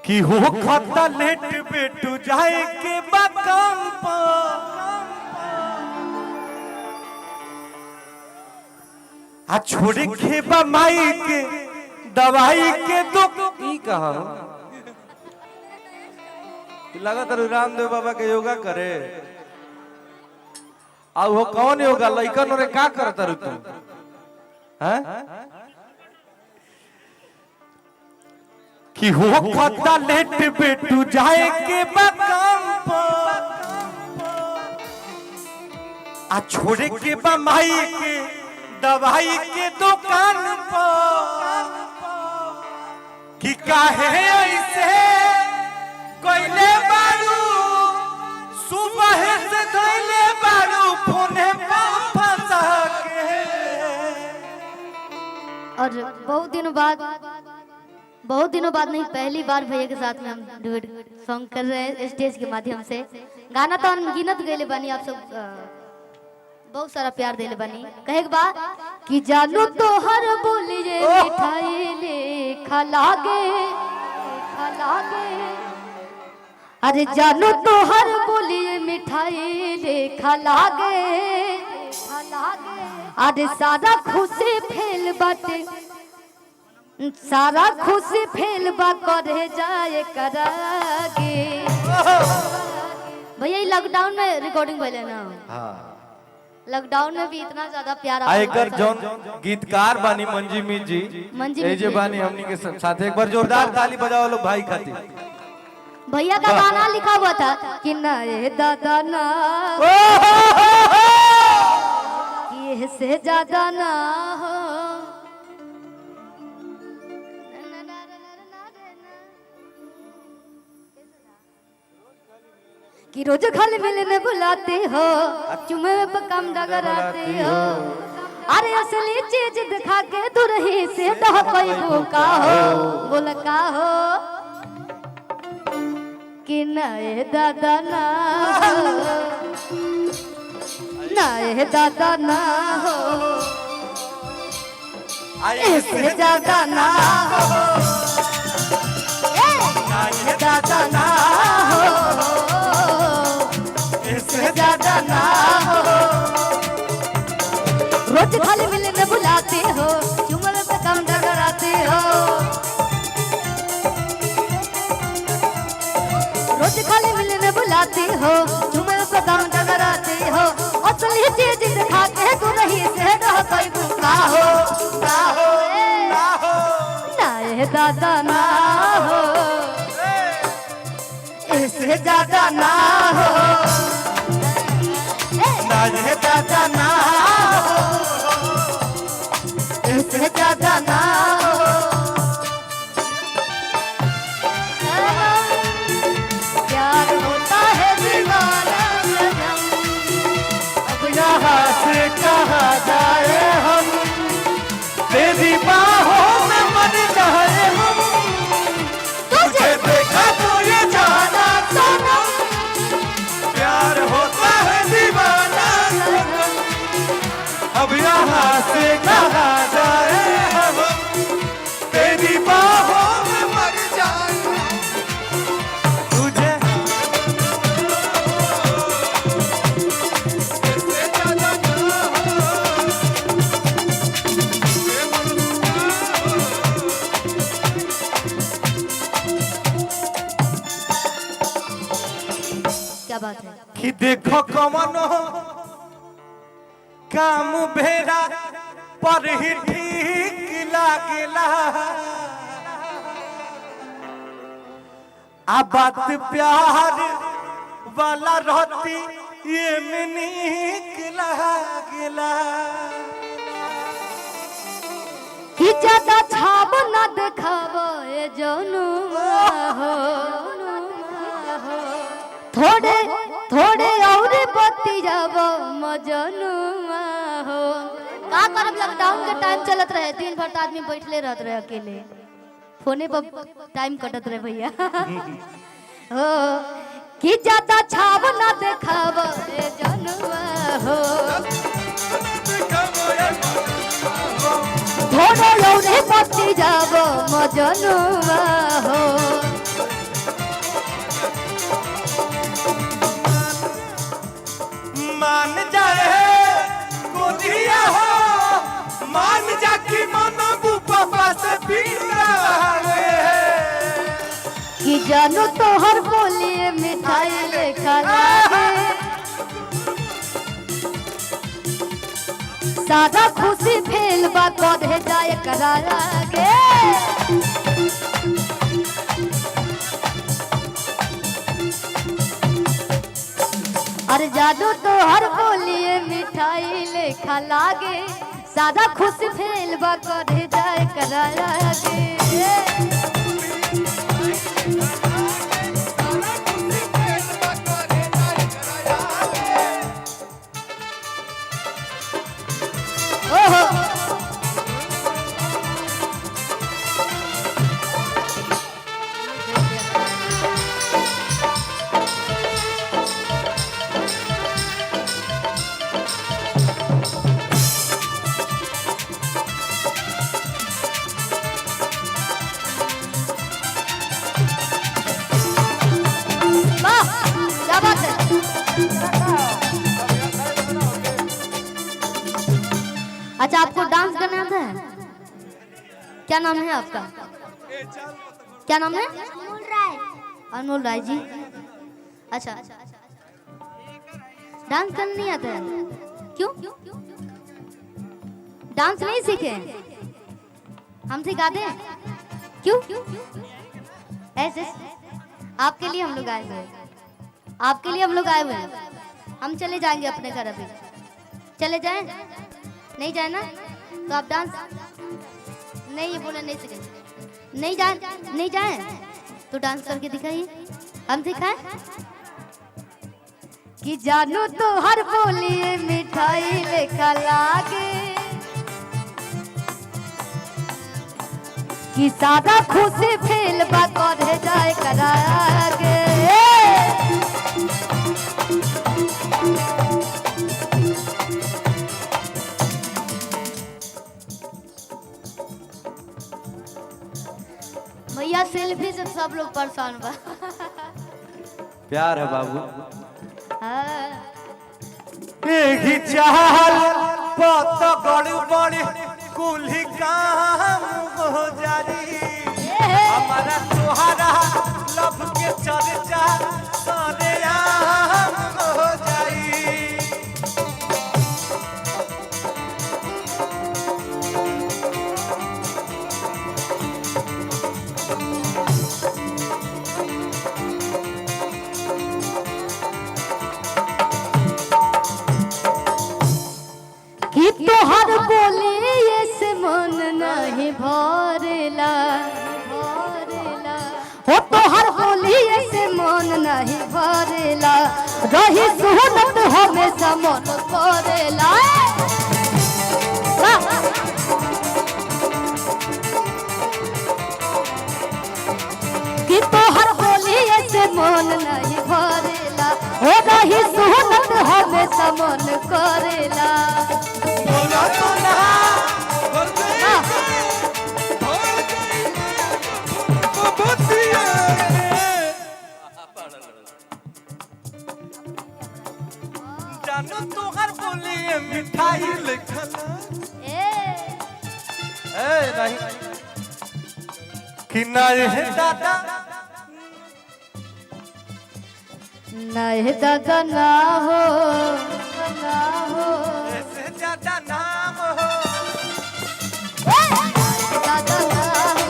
कि हो खाता लेट बेटू जाए के बकाम आ छोड़े के बा माई के दवाई के तो ई कहा लगा तर रामदेव बाबा के योगा करे आ वो कौन योगा लइकन रे का करता रु तू हैं कि हो खाता लेट बेटू जाए के बकाम आ छोड़े के बा माई के दवाई के दुकान पर कि काहे ऐसे कोइले बारू सुबह से धइले बारू फोने पर फंसा के। और बहुत दिनों बाद नहीं पहली बार भैया के साथ में हम डुएट सॉन्ग कर रहे हैं स्टेज के माध्यम से। गाना तो अनगिनत गईले बानी, आप सब बहुत सारा प्यार देले बानी। कहे के बाद कि जानू तो हर बोलिए मिठाई ले खलागे अरे जानू तो हर बोलिए मिठाई ले खलागे अरे सारा खुशी फेल बाटे सारा खुशी फेल बा करे जाए करागे। भैया लॉकडाउन में रिकॉर्डिंग भइले ना। हां लॉकडाउन में भी इतना ज्यादा प्यार आएकर जौन गीतकार बानी मंजी जी ए जे बानी हमनी के साथ एक बार जोरदार ताली बजाओ लोग भाई खातिर। भैया का गाना लिखा हुआ था कि ना ये दादा ना ये से ज्यादा ना हो कि रोज खाली मिलने बुलाते हो चुमे पे कम डगराते हो अरे असली चीज दिखा के तू रही से डह कोई का हो बोल का हो कि नए दादा ना नए दादा ना हो ऐसे ज्यादा ना हो नए दादा ना हो ज्यादा ना हो रोज खाली मिलने बुलाते हो चुमल पे कम डगराते हो रोज खाली मिलने बुलाते हो चुमल पे कम डगराते हो असली चीज दिखा के तू नहीं से रह कोई भूखा हो ना ये दादा ना हो इससे ज्यादा ना हो ये दादा ना इससे ज्यादा ना हो प्यार होता है दीवाना अब यहाँ से कहा जाए हम तेरी बाहों में मर जाए हम तुझे देखा तो ये जाना सनम प्यार होता है दीवाना अब यहाँ से कहा जाए हम तेरी बाहों में मर जाए तुझे क्या बात है कि देखो कमनो काम भेरा पर ही ठीक लागेला आ बात प्यार वाला रहती ये में नीक लागेला कि ज्यादा छाब ना दिखावो ये जनू हो थोड़े थोड़े और बत्ती जावो मजनू हो का करब लॉकडाउन के टाइम चलत रहे दिन भर आदमी बैठले रहत रहे अकेले फोने पर टाइम कटत रहे भैया हो कि ज्यादा छाव ना देखावो ए जनुआ हो थोड़े और बत्ती जावो मजनू हो कि जानू तो हर बोलिए मिठाई लेखा लागे सादा खुशी फेल बा कधे जाए करा लागे अरे जादू तो हर बोलिए मिठाई लेखा लागे सादा खुशी फेल बा कधे जाए करा लागे अच्छा आपको डांस करना आता है? क्या नाम है आपका? क्या नाम है? अनमोल राय। अनमोल राय जी। अच्छा डांस करना नहीं आता है? क्यों? डांस नहीं सीखे? हम सिखाते हैं। क्यों? ऐसे आपके लिए हम लोग आए हुए हैं। आपके लिए हम लोग आए हुए हैं। हम चले जाएंगे अपने घर अभी। चले जाएं? नहीं जाए ना तो आप डांस नहीं, ये बोले नहीं सीखेंगे। नहीं जाए तो डांस करके दिखाइए, हम सिखाएं। कि जानू तो हर बोलिए मिठाई लेखा लागे कि सादा खुशी फेल बा कधे जाए करागे भैया सेल्फी से सब लोग परेशान बा। प्यार है बाबू। हाँ। एही चाल पत गड़बड़ कुल्ही काम हो जारी हमारा तोहरा लब के चर्चा सरेआम हो जाई कि तोहर बोलिए से मन नहीं भरेला हो तोहर बोलिए से मन नहीं भरेला रही सुहनत हमेशा मन करेला कि तोहर बोलिए से मन नहीं भरेला हो रही सुहनत हमेशा मन करेला बोला तो ना बोल गई वो बुद्धिया जानो तोहर बोलिए मिठाई लिखला ए नहीं कि नहीं दादा नहीं दादा ना हो ऐसे ज्यादा नाम हो दादा ना हो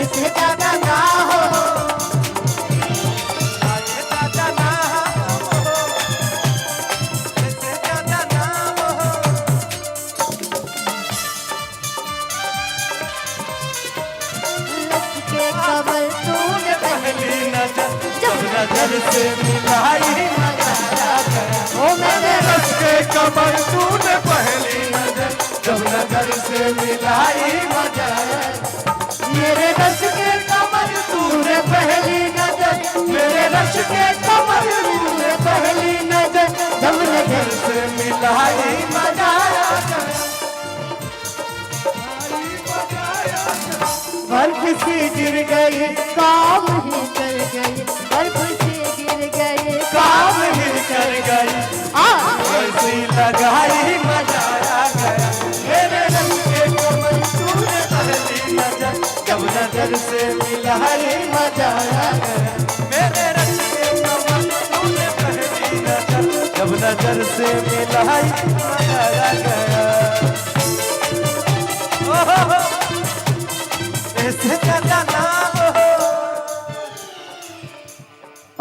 इससे दादा ना हो ऐसे ज्यादा नाम हो ऐसे ज्यादा नाम हो के कमल तूने पहली नजर जब नजर से मिलाई ओ मैंने रस के कमर तूने पहली नजर जब नजर से मिलाई मेरे रस के कमल तूने पहली नजर मेरे रस के कमर तूने पहली नजर जब नजर से मिलाई मजा बर्फ सी गिर गई काम ही कर गई बर्फ सी गिर गई काम ही कर गई ऐसी लगाई मजा आ गया मेरे रंग के कमर तूने पहली नजर जब नजर नजर से मिलाई मजा आ गया मेरे रच के कमर तूने पहली नजर जब नजर से मिलाई मजा आ गया ऐसे ज्यादा ना हो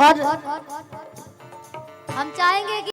और हम चाहेंगे कि